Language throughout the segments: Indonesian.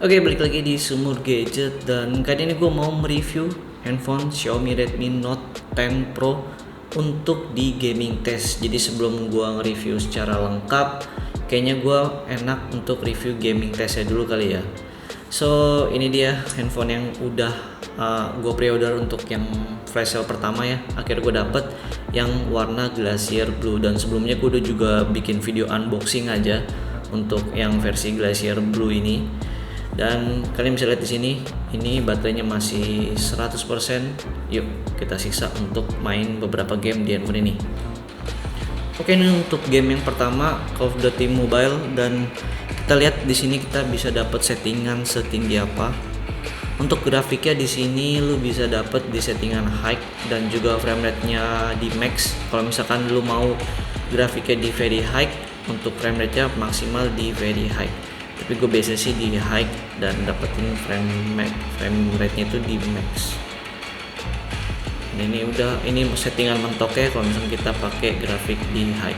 Oke, balik lagi di Sumur Gadget dan kali ini gue mau mereview handphone Xiaomi Redmi Note 10 Pro untuk di gaming test. Jadi sebelum gue nge-review secara lengkap, kayaknya gue enak untuk review gaming testnya dulu kali ya. So ini dia handphone yang udah gue pre-order untuk yang flash sale pertama ya. Akhirnya gue dapet yang warna Glacier Blue, dan sebelumnya gue udah juga bikin video unboxing aja untuk yang versi Glacier Blue ini. Dan kalian bisa lihat di sini, ini baterainya masih 100%. Yuk kita siksa untuk main beberapa game di handphone ini. Oke, ini untuk game yang pertama, Call of Duty Mobile, dan kita lihat di sini kita bisa dapat settingan setinggi apa. Untuk grafiknya di sini lu bisa dapat di settingan high dan juga frame rate-nya di max. Kalau misalkan lu mau grafiknya di very high, untuk frame rate-nya maksimal di very high. Tapi gue biasa sih di high dan dapetin frame rate-nya itu di max. Ini settingan mentoknya kalau misalnya kita pakai grafik di high.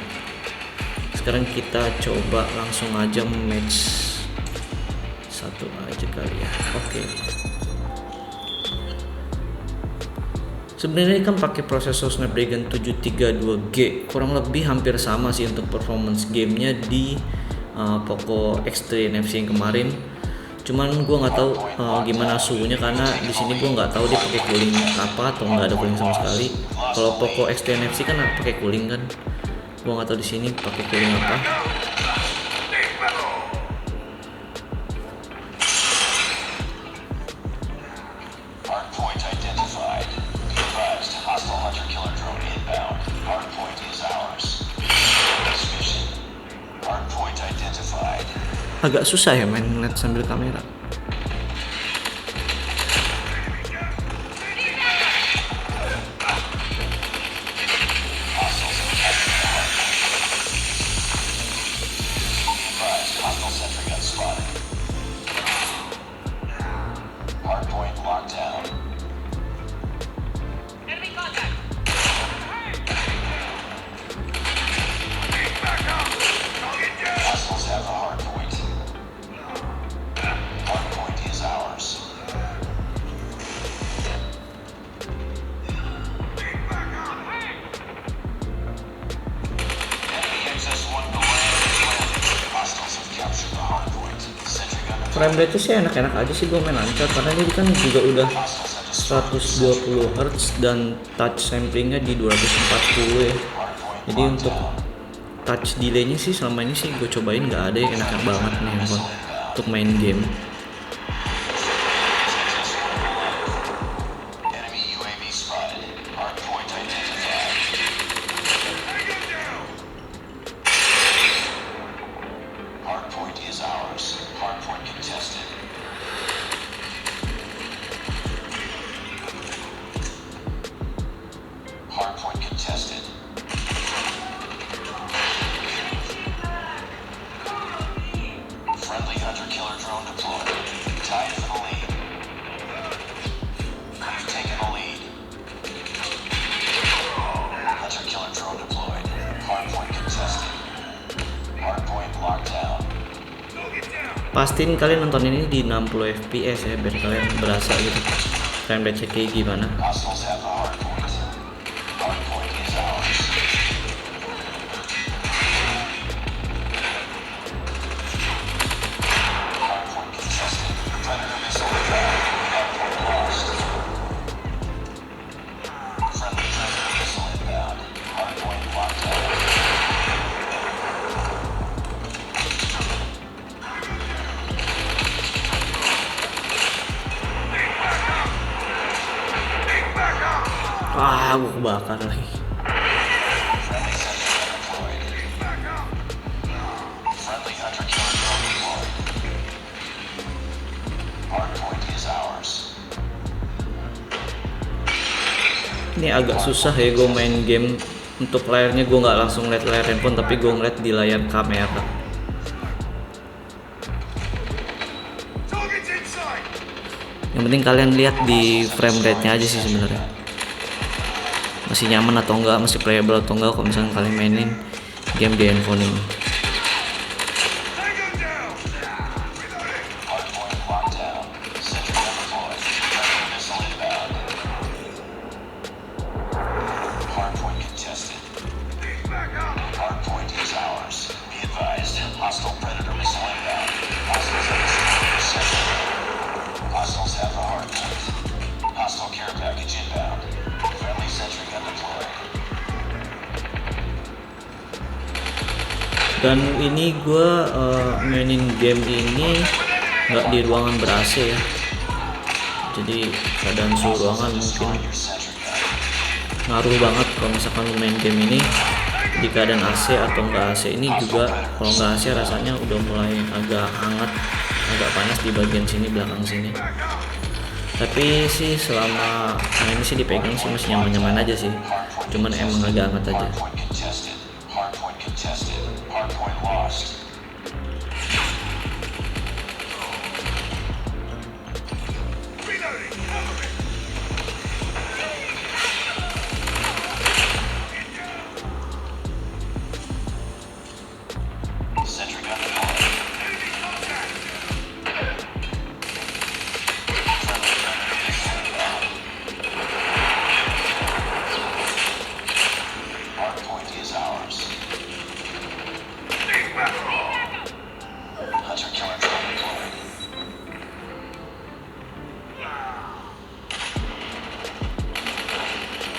Sekarang kita coba langsung aja match satu aja kali ya. Oke. Sebenarnya kan pakai prosesor Snapdragon 732G, kurang lebih hampir sama sih untuk performance gamenya di Poco X3 NFC yang kemarin. Cuman gue nggak tahu gimana suhunya, karena di sini gue nggak tahu dia pakai cooling apa atau nggak ada cooling sama sekali. Kalau Poco X3 NFC kan pakai cooling kan, gue nggak tahu di sini pakai cooling apa. Agak susah ya main ngeliat sambil kamera. Frame rate sih enak-enak aja sih, gue main lancar karena ini kan juga udah 120 Hz dan touch samplingnya di 240 ya. Jadi untuk touch delaynya sih selama ini sih gue cobain nggak ada, yang enak banget nih handphone untuk main game. Pastiin kalian nonton ini di 60 fps ya, biar kalian berasa gitu frame rate kayak gimana. Wah, gue kebakar lagi. Ini agak susah ya gue main game. Untuk layarnya gue nggak langsung lihat layar handphone, tapi gue ngeliat di layar kamera. Yang penting kalian lihat di frame rate-nya aja sih sebenarnya. Masih nyaman atau enggak, masih playable atau enggak kalau misalnya kalian mainin game di handphone ini. Dan ini gue mainin game ini nggak di ruangan ber-AC ya, jadi keadaan suhu ruangan mungkin ngaruh banget kalau misalkan lu main game ini di keadaan AC atau nggak AC. Ini juga kalau nggak AC rasanya udah mulai agak hangat, agak panas di bagian sini, belakang sini. Tapi sih selama ini sih dipegang sih masih nyaman-nyaman aja sih, cuman emang agak hangat aja.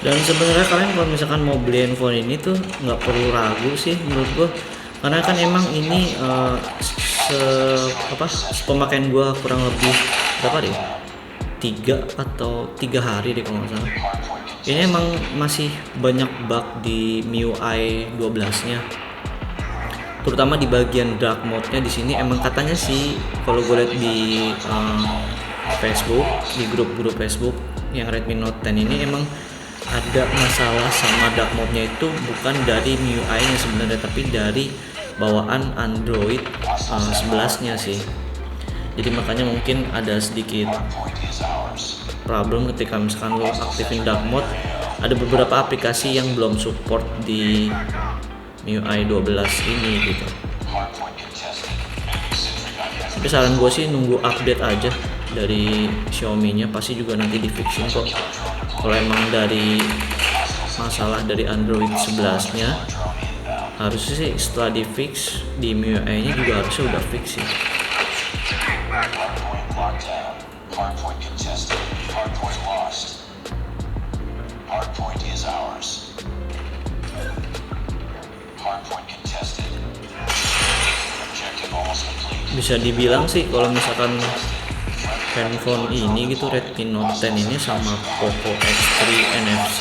Dan sebenarnya kalian kalau misalkan mau beli handphone ini tuh nggak perlu ragu sih menurut gua, karena kan emang ini pemakaian gua kurang lebih berapa deh, 3 hari deh kalau nggak salah. Ini emang masih banyak bug di MIUI 12 nya, terutama di bagian dark mode-nya. Di sini emang katanya sih kalau gue lihat di Facebook, di grup-grup Facebook yang Redmi Note 10 ini emang ada masalah sama dark mode-nya itu bukan dari MIUI-nya sebenarnya, tapi dari bawaan Android 11-nya sih. Jadi makanya mungkin ada sedikit problem ketika misalkan lo aktifin dark mode. Ada beberapa aplikasi yang belum support di MIUI 12 ini gitu. Tapi saran gue sih nunggu update aja dari Xiaomi-nya, pasti juga nanti di fixin kok. Kalau emang dari masalah dari Android 11-nya harusnya sih setelah di fix di MIUI-nya juga harusnya udah fix sih. Bisa dibilang sih kalau misalkan handphone ini gitu, Redmi Note 10 ini sama Poco X3 NFC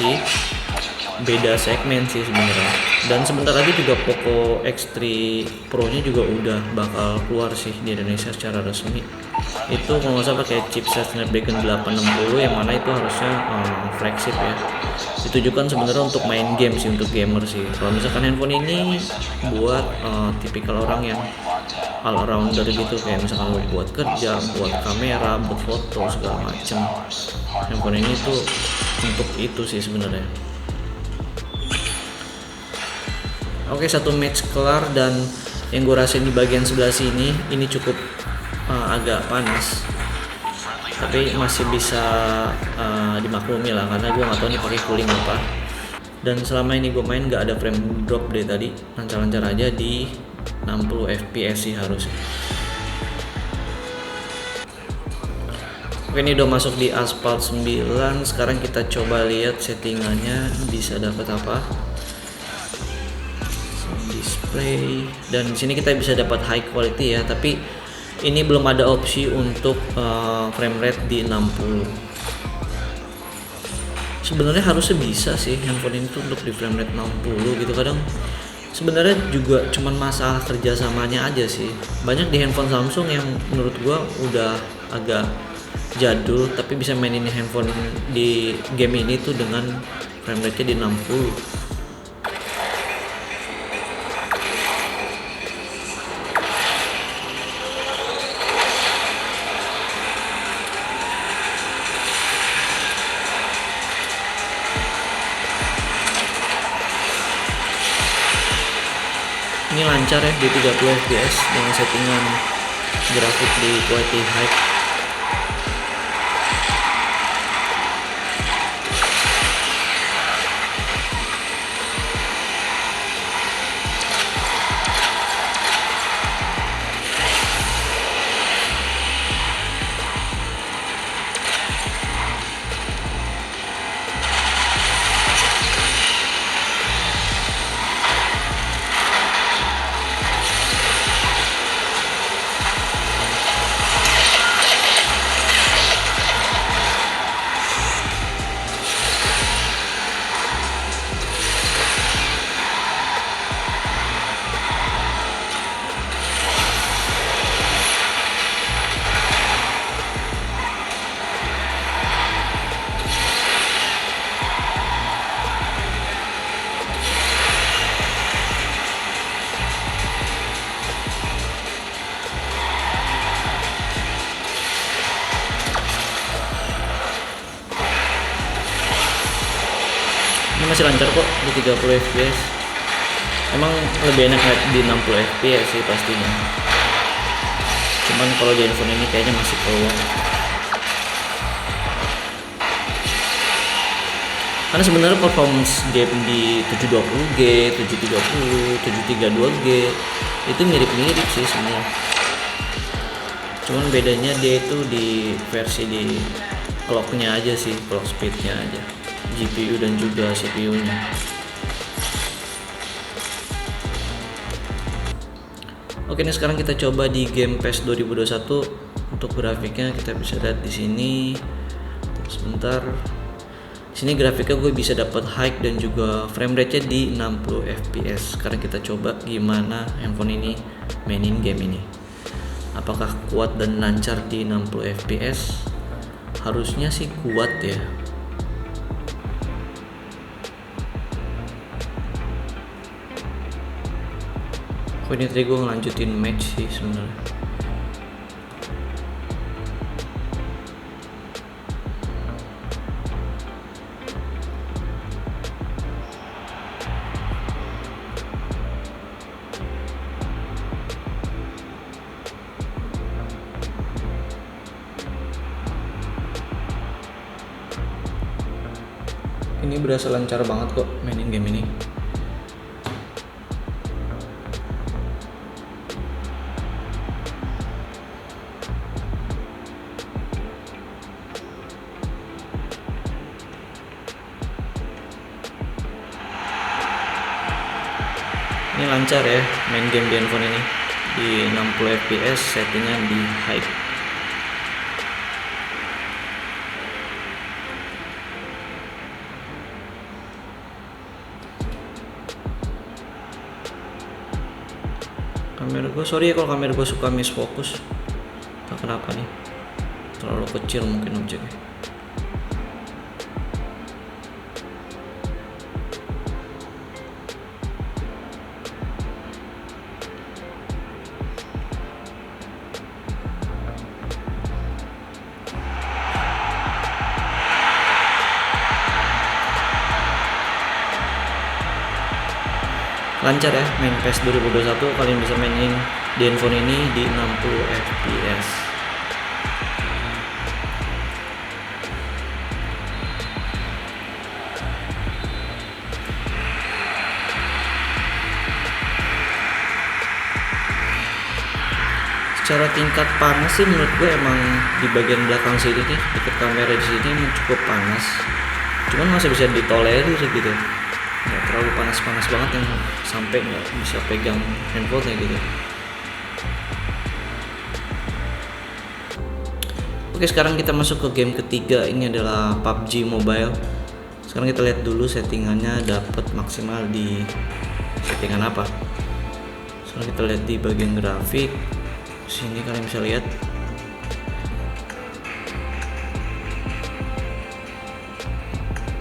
beda segmen sih sebenarnya. Dan sebentar lagi juga Poco X3 Pro nya juga udah bakal keluar sih di Indonesia secara resmi. Itu kalau nggak salah pakai chipset Snapdragon 860 yang mana itu harusnya flagship ya. Ditujukan sebenarnya untuk main game sih, untuk gamer sih. Kalau misalkan handphone ini buat tipikal orang yang all rounder gitu, kayak misalkan lo buat kerja, buat kamera, buat foto segala macem, handphone ini tuh untuk itu sih sebenarnya. Oke, satu match kelar, dan yang gue rasain di bagian sebelah sini ini cukup agak panas, tapi masih bisa dimaklumi lah karena gue nggak tahu nih pakai cooling apa. Dan selama ini gue main nggak ada frame drop deh tadi, lancar-lancar aja di 60 fps sih harus. Oke, ini udah masuk di Asphalt 9. Sekarang kita coba lihat settingannya bisa dapat apa. Display, dan di sini kita bisa dapat high quality ya, tapi ini belum ada opsi untuk frame rate di 60. Sebenarnya harusnya bisa sih handphone ini tuh untuk di frame rate 60 gitu. Kadang sebenarnya juga cuman masalah kerjasamanya aja sih. Banyak di handphone Samsung yang menurut gua udah agak jadul tapi bisa mainin handphone di game ini tuh dengan frame rate-nya di 60. Ini lancar ya di 30 fps dengan settingan grafik di quality high. masih lancar kok di 30 fps. Emang lebih enak di 60 fps sih pastinya, cuman kalau di handphone ini kayaknya masih peluang. Karena sebenarnya performance game di 720G, 730, 732G itu mirip-mirip sih semua. Cuman bedanya dia itu di versi di clocknya aja sih, clock speednya aja, GPU dan juga CPU-nya. Oke, ini sekarang kita coba di game PES 2021. Untuk grafiknya kita bisa lihat di sini. Sebentar. Di sini grafiknya gue bisa dapat high dan juga frame rate-nya di 60 fps. Sekarang kita coba gimana handphone ini mainin game ini. Apakah kuat dan lancar di 60 fps? Harusnya sih kuat ya. Ini tadi gue ngelanjutin match sih sebenarnya. Ini berasa lancar banget kok mainin game ini. Ini lancar ya main game di handphone ini di 60 fps, settingan di high. Kamera gue, sorry ya kalau kamera gue suka miss fokus. Tak kenapa nih, terlalu kecil mungkin objeknya. Lancar ya main PES 2021, kalian bisa mainin di handphone ini di 60 fps. Secara tingkat panas sih menurut gue emang di bagian belakang sini nih, dekat kamera di sini emang cukup panas. Cuman masih bisa ditolerir gitu. Nggak terlalu panas-panas banget yang sampai nggak bisa pegang handphonenya gitu. Oke, sekarang kita masuk ke game ketiga. Ini adalah PUBG Mobile. Sekarang kita lihat dulu settingannya dapat maksimal di settingan apa. Sekarang kita lihat di bagian grafik. Sini kalian bisa lihat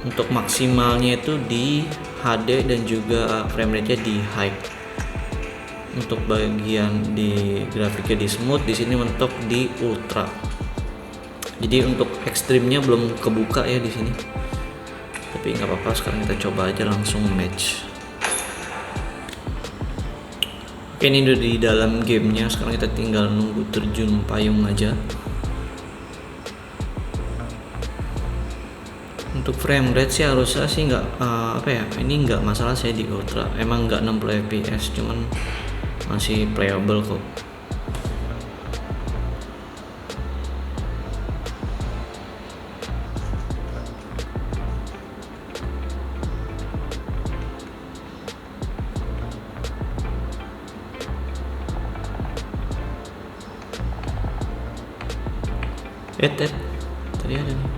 untuk maksimalnya itu di HD dan juga frame rate-nya di high. Untuk bagian di grafiknya di smooth, di sini mentok di ultra. Jadi untuk ekstrimnya belum kebuka ya di sini. Tapi nggak apa-apa, sekarang kita coba aja langsung match. Oke, ini udah di dalam gamenya. Sekarang kita tinggal nunggu terjun payung aja. Untuk frame rate sih harusnya sih nggak ini nggak masalah saya di ultra. Emang nggak 60 fps, cuman masih playable kok. Tadi ada nih.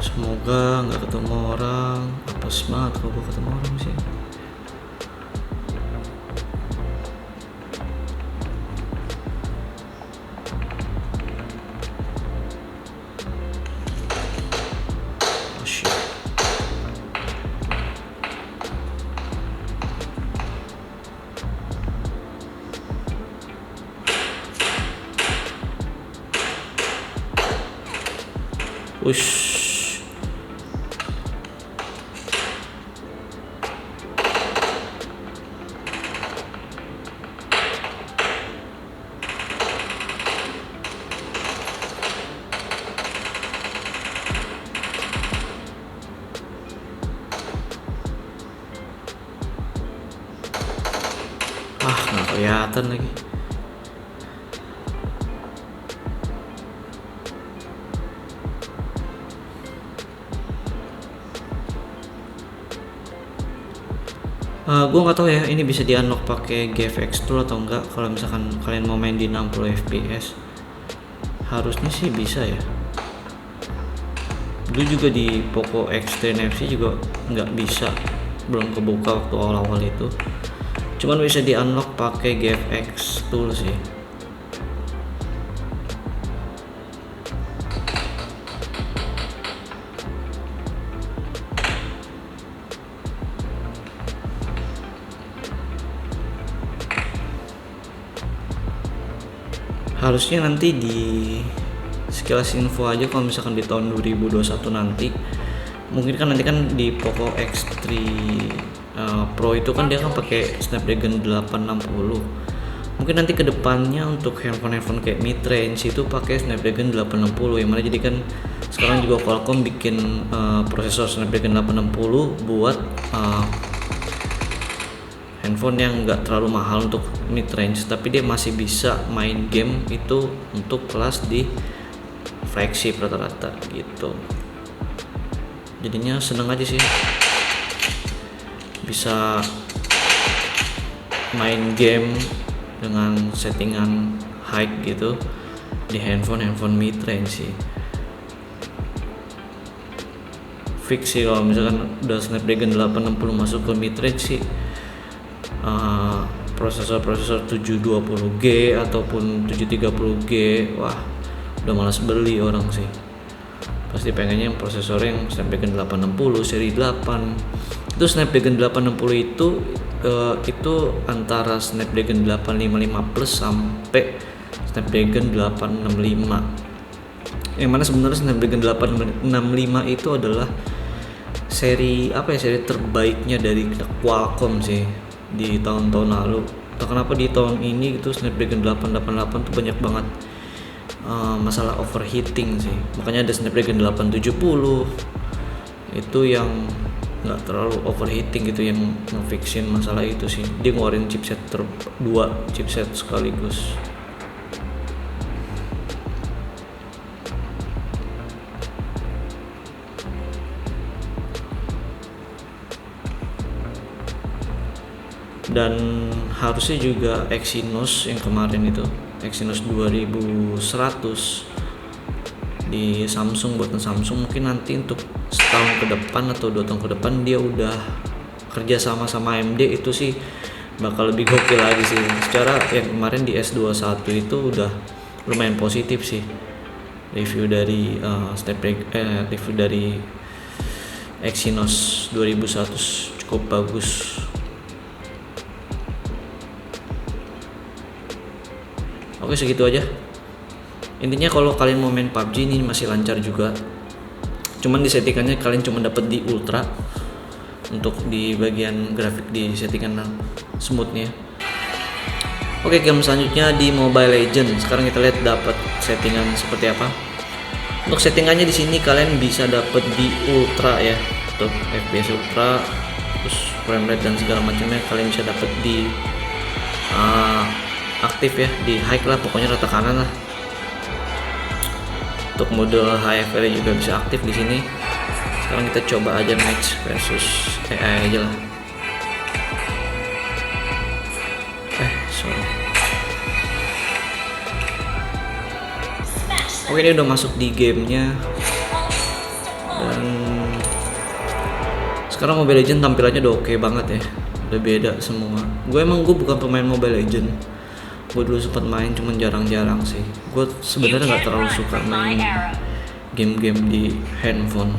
Semoga nggak ketemu orang. Apes banget kalau gue ketemu orang sih. Oh shit. Ush. Nggak kelihatan lagi. Gue nggak tahu ya ini bisa di unlock pakai GFX tool atau enggak. Kalau misalkan kalian mau main di 60 fps, harusnya sih bisa ya. Dulu juga di Poco X10 FC juga nggak bisa, belum kebuka waktu awal-awal itu. Cuman bisa di unlock pakai GFX tool sih. Harusnya nanti di sekilas info aja kalau misalkan di tahun 2021 nanti, mungkin kan nanti kan di Poco X3 Pro itu kan dia kan pakai Snapdragon 860. Mungkin nanti kedepannya untuk handphone kayak mid range itu pakai Snapdragon 860, yang mana jadi kan sekarang juga Qualcomm bikin prosesor Snapdragon 860 buat handphone yang nggak terlalu mahal untuk mid range, tapi dia masih bisa main game itu untuk kelas di flagship rata-rata gitu. Jadinya seneng aja sih bisa main game dengan settingan high gitu di handphone mid range sih. Fix sih kalau misalkan udah Snapdragon 860 masuk ke mid range sih, prosesor 720G ataupun 730G, wah udah malas beli orang sih. Pasti pengennya prosesor yang Snapdragon 860 seri 8. Itu Snapdragon 860 itu antara Snapdragon 855 Plus sampai Snapdragon 865. Yang mana sebenarnya Snapdragon 865 itu adalah seri terbaiknya dari Qualcomm sih di tahun-tahun lalu. Entah kenapa di tahun ini itu Snapdragon 888 tuh banyak banget masalah overheating sih. Makanya ada Snapdragon 870 itu yang nggak terlalu overheating gitu, yang ngefixin masalah itu sih. Dia ngeluarin chipset dua chipset sekaligus. Dan harusnya juga Exynos yang kemarin itu, Exynos 2100 di Samsung, buatan Samsung, mungkin nanti untuk setahun ke depan atau 2 tahun ke depan dia udah kerja sama AMD, itu sih bakal lebih gokil lagi sih. Secara yang kemarin di S21 itu udah lumayan positif sih review dari review dari Exynos 2100, cukup bagus. Oke, segitu aja. Intinya kalau kalian mau main PUBG ini masih lancar juga. Cuman di settingannya kalian cuma dapat di ultra. Untuk di bagian grafik di settingan smoothnya. Oke, game selanjutnya di Mobile Legends. Sekarang kita lihat dapat settingan seperti apa. Untuk settingannya di sini kalian bisa dapat di ultra ya. Untuk FPS ultra, terus frame rate dan segala macamnya kalian bisa dapat di aktif ya, di high lah, pokoknya rata kanan lah. Untuk mode HFR juga bisa aktif di sini. Sekarang kita coba aja match versus AI aja lah. Sorry. Oke, ini udah masuk di gamenya. Dan sekarang Mobile Legends tampilannya udah oke banget ya, udah beda semua. Gue bukan pemain Mobile Legends. Gue dulu sempat main, cuman jarang-jarang sih. Gue sebenarnya nggak terlalu suka main game-game di handphone.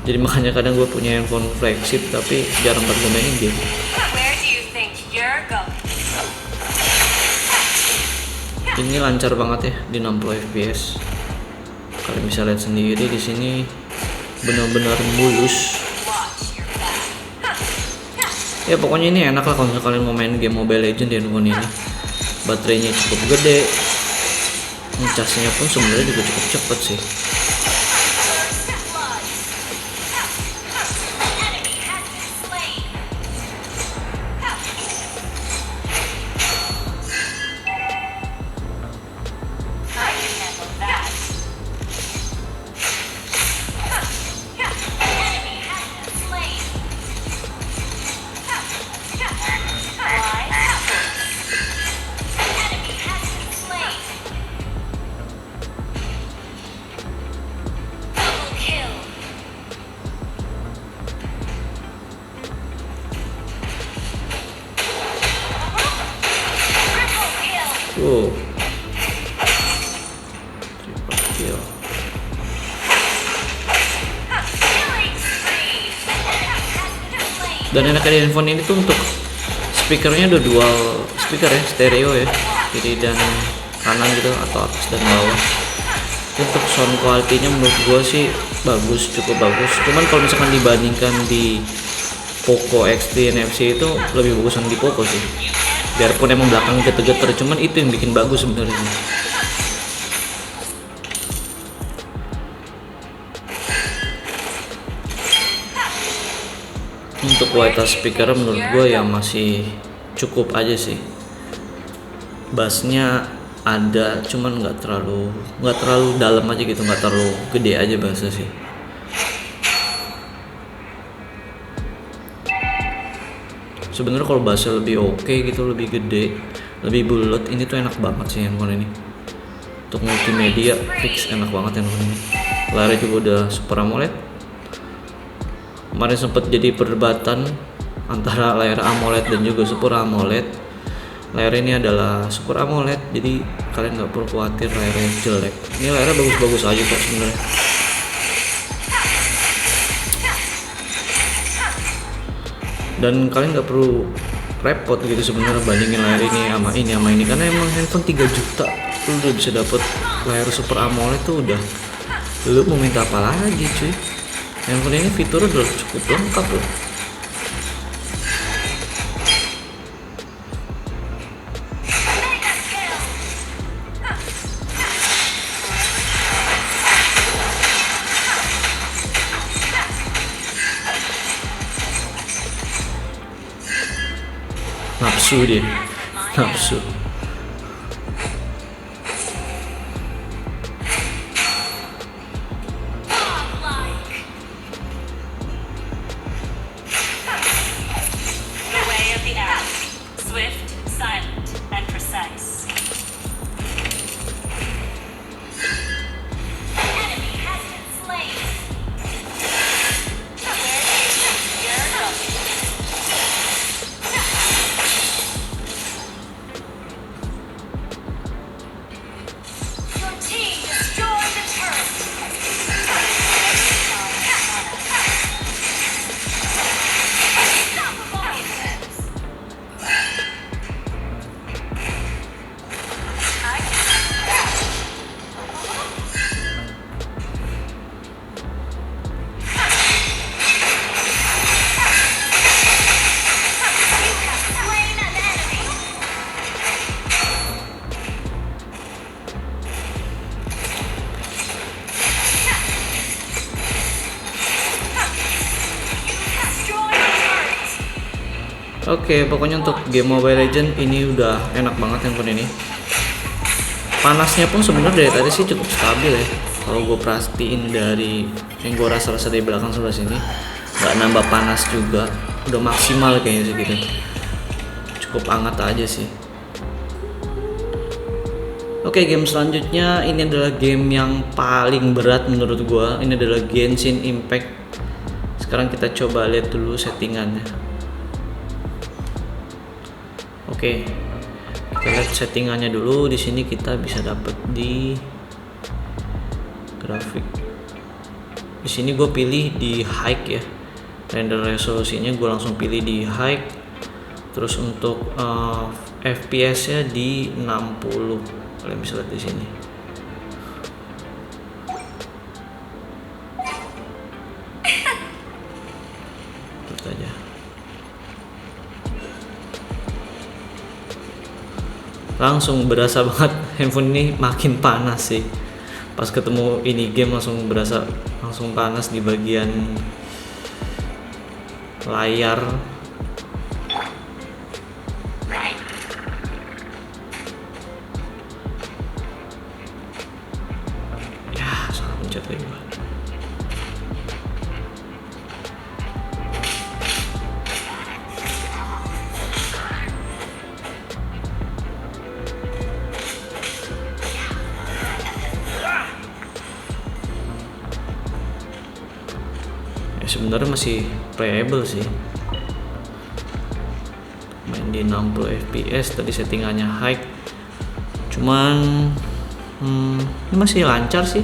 Jadi makanya kadang gue punya handphone flagship tapi jarang banget gue mainin game. Ini lancar banget ya di 60 fps. Kalian bisa lihat sendiri di sini benar-benar mulus. Ya pokoknya ini enak lah kalau kalian mau main game Mobile Legends di handphone ini. Baterainya cukup gede, ngecasnya pun sebenarnya juga cukup cepet sih. Wow, triple kill. Dan enaknya di handphone ini tuh untuk speakernya udah dual speaker ya, stereo ya, kiri dan kanan gitu atau atas dan bawah. Untuk sound quality-nya menurut gua sih bagus, cukup bagus. Cuman kalau misalkan dibandingkan di Poco X3 NFC itu lebih bagusan di Poco sih. Biarpun emang belakang geter-geter, cuman itu yang bikin bagus sebenarnya. Untuk kualitas speaker menurut gue ya masih cukup aja sih. Bassnya ada, cuman nggak terlalu dalam aja gitu, nggak terlalu gede aja bassnya sih. Sebenarnya kalau bassnya lebih oke gitu, lebih gede, lebih bulat, ini tuh enak banget sih handphone ini. Untuk multimedia fix enak banget handphone ini. Layarnya juga udah Super AMOLED. Kemarin sempat jadi perdebatan antara layar AMOLED dan juga Super AMOLED. Layar ini adalah Super AMOLED, jadi kalian nggak perlu khawatir layarnya jelek. Ini layarnya bagus-bagus aja kok sebenarnya. Dan kalian nggak perlu repot gitu sebenarnya bandingin layar ini sama ini karena emang handphone 3 juta lu udah bisa dapet layar Super AMOLED tuh udah, lu mau minta apa lagi cuy. Handphone ini fiturnya udah cukup lengkap loh. Nafsu dia, nafsu. Oke, pokoknya untuk game Mobile Legends ini udah enak banget handphone ini. Panasnya pun sebenarnya dari tadi sih cukup stabil ya. Kalau gue perhatiin dari yang gue rasa di belakang sebelah sini, nggak nambah panas juga, udah maksimal kayaknya sih gitu. Cukup hangat aja sih. Oke, game selanjutnya ini adalah game yang paling berat menurut gue. Ini adalah Genshin Impact. Sekarang kita coba lihat dulu settingannya. Oke, kita lihat settingannya dulu. Di sini kita bisa dapat di grafik. Di sini gue pilih di high ya. Render resolusinya gue langsung pilih di high. Terus untuk FPS-nya di 60. Kalian bisa lihat di sini. langsung berasa banget handphone ini makin panas sih. Pas ketemu ini game langsung berasa langsung panas di bagian layar. Ya, salah pencet lagi gua. Sebenarnya masih playable sih, main di 60 fps. Tadi settingannya high, cuman ini masih lancar sih,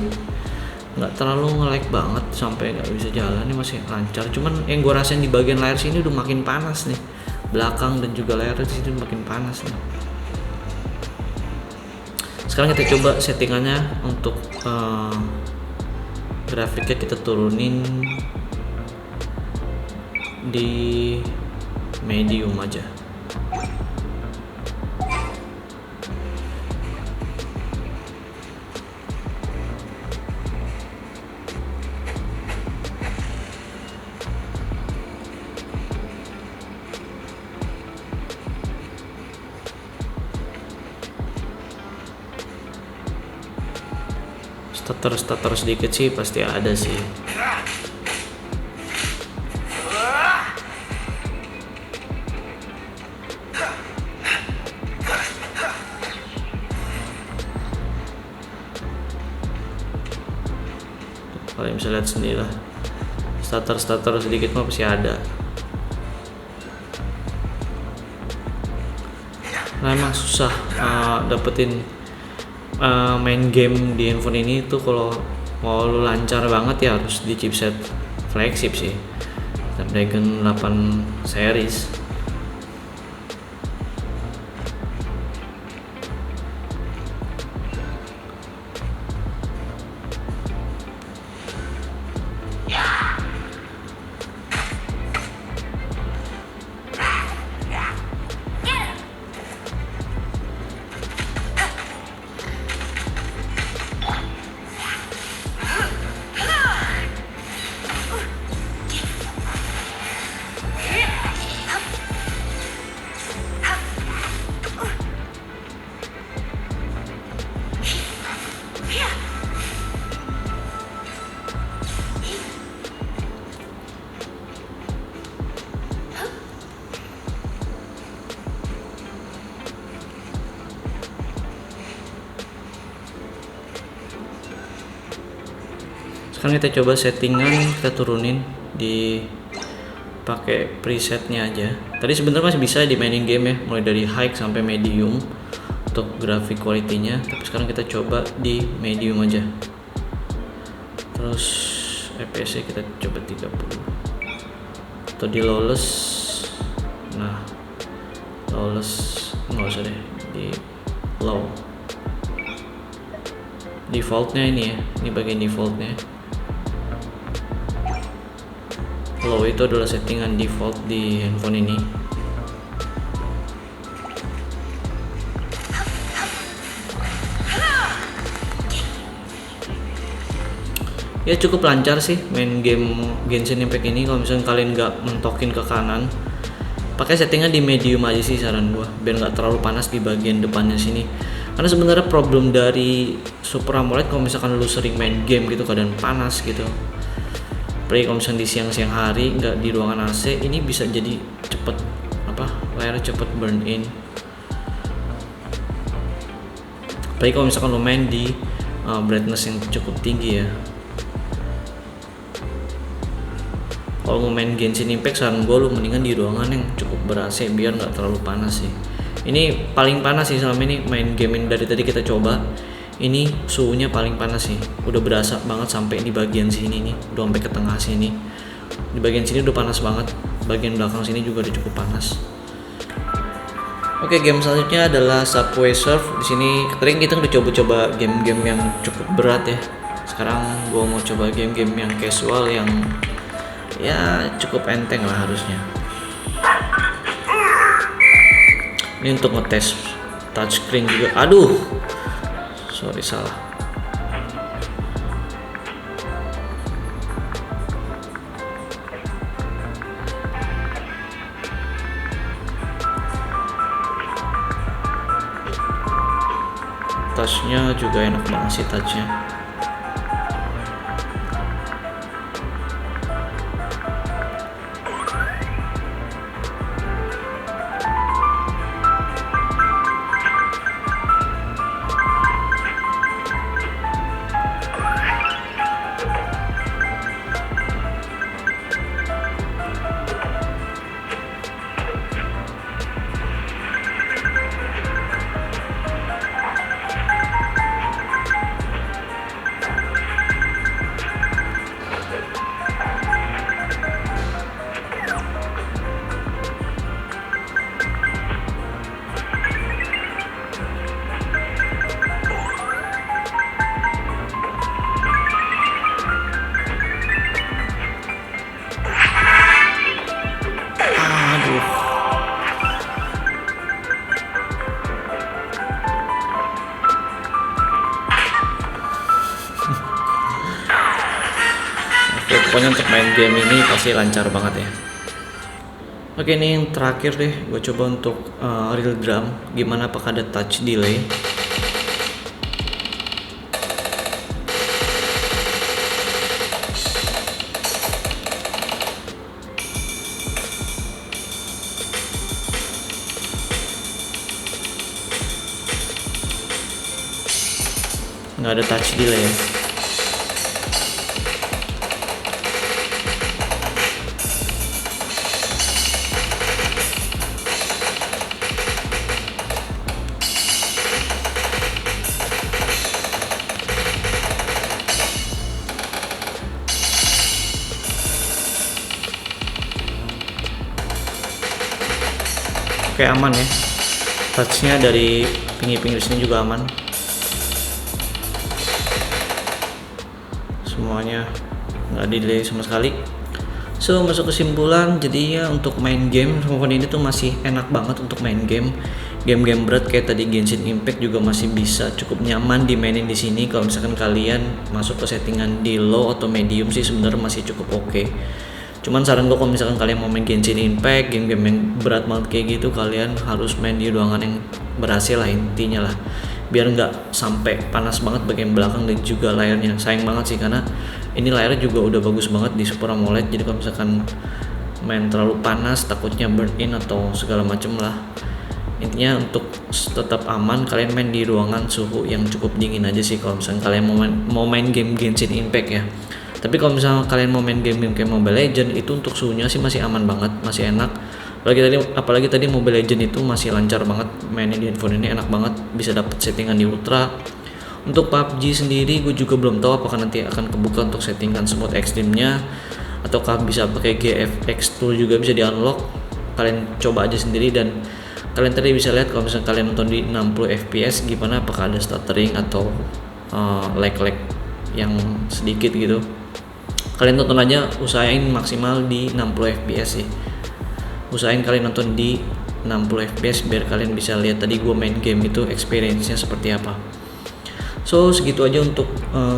nggak terlalu nge-lag banget sampai nggak bisa jalan. Ini masih lancar, cuman yang gue rasain di bagian layar sini udah makin panas nih, belakang dan juga layar di sini makin panas nih. Sekarang kita coba settingannya untuk grafiknya kita turunin di medium aja. Stutter sedikit sih pasti ada sih. Kalian bisa lihat sendiri lah, stutter sedikit mah pasti ada. Nah, emang susah dapetin main game di handphone ini tuh. Kalau mau lu lancar banget ya harus di chipset flagship sih, Snapdragon 8 series. Sekarang kita coba settingan, kita turunin di pakai presetnya aja. Tadi sebenarnya masih bisa dimainin game ya, mulai dari high sampai medium untuk grafik kualitinya. Tapi sekarang kita coba di medium aja. Terus FPS nya kita coba 30 atau di lawless. Nah, lawless nggak usah deh, di low. Defaultnya ini ya, ini bagian defaultnya. Low itu adalah settingan default di handphone ini. Ya cukup lancar sih main game Genshin Impact ini. Kalau misalnya kalian nggak mentokin ke kanan, pakai settingan di medium aja sih saran gua, biar nggak terlalu panas di bagian depannya sini. Karena sebenarnya problem dari Super AMOLED kalau misalkan lu sering main game gitu keadaan panas gitu, apalagi kalau misalnya di siang-siang hari nggak di ruangan AC, ini bisa jadi cepet layar cepet burn in. Apalagi kalau misalkan lo main di brightness yang cukup tinggi ya. Kalau mau main Genshin Impact, saran gue lu mendingan di ruangan yang cukup ber-AC biar nggak terlalu panas sih. Ini paling panas sih selama ini main game ini dari tadi kita coba. Ini suhunya paling panas sih, udah berasa banget sampai di bagian sini nih, udah sampai ke tengah sini. Di bagian sini udah panas banget, bagian belakang sini juga udah cukup panas. Oke, game selanjutnya adalah Subway Surf. Di sini tadi kita udah coba-coba game-game yang cukup berat ya. Sekarang gue mau coba game-game yang casual yang ya cukup enteng lah harusnya. Ini untuk ngetes touchscreen juga. Aduh, sorry salah. Touchnya juga enak banget sih touchnya. Oke, pokoknya untuk main game ini pasti lancar banget ya. Oke, ini yang terakhir deh, gue coba untuk real drum. Gimana, apakah ada touch delay? Nggak ada touch delay ya. Oke, aman ya. Touchnya dari pinggir-pinggir sini juga aman. Semuanya nggak delay sama sekali. So, masuk kesimpulan, jadinya untuk main game handphone ini tuh masih enak banget untuk main game. Game-game berat kayak tadi Genshin Impact juga masih bisa cukup nyaman dimainin di sini. Kalau misalkan kalian masuk ke settingan di low atau medium sih sebenarnya masih cukup oke. Cuman saran gue kalau misalkan kalian mau main Genshin Impact, game-game yang berat banget kayak gitu, kalian harus main di ruangan yang berhasil lah intinya lah, biar nggak sampai panas banget bagian belakang dan juga layarnya. Sayang banget sih karena ini layarnya juga udah bagus banget di Super AMOLED, jadi kalau misalkan main terlalu panas takutnya burn in atau segala macem lah. Intinya untuk tetap aman, kalian main di ruangan suhu yang cukup dingin aja sih kalau misalkan kalian mau main game Genshin Impact ya. Tapi kalau misalnya kalian mau main game-game kayak Mobile Legends, itu untuk suhunya sih masih aman banget, masih enak. Apalagi tadi Mobile Legends itu masih lancar banget mainin di handphone ini, enak banget, bisa dapat settingan di ultra. Untuk PUBG sendiri gue juga belum tahu apakah nanti akan kebuka untuk settingan smooth extreme-nya ataukah bisa pakai GFX tool juga bisa di unlock. Kalian coba aja sendiri, dan kalian tadi bisa lihat kalau misalnya kalian nonton di 60 fps gimana, apakah ada stuttering atau lag yang sedikit gitu. Kalian tonton aja, usahain maksimal di 60 fps sih. Usahain kalian nonton di 60 fps biar kalian bisa lihat tadi gue main game itu experience-nya seperti apa. So, segitu aja untuk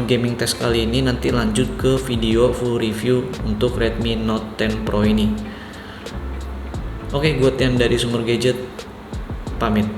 gaming test kali ini. Nanti lanjut ke video full review untuk Redmi Note 10 Pro ini. Oke, gue Tian dari Sumber Gadget pamit.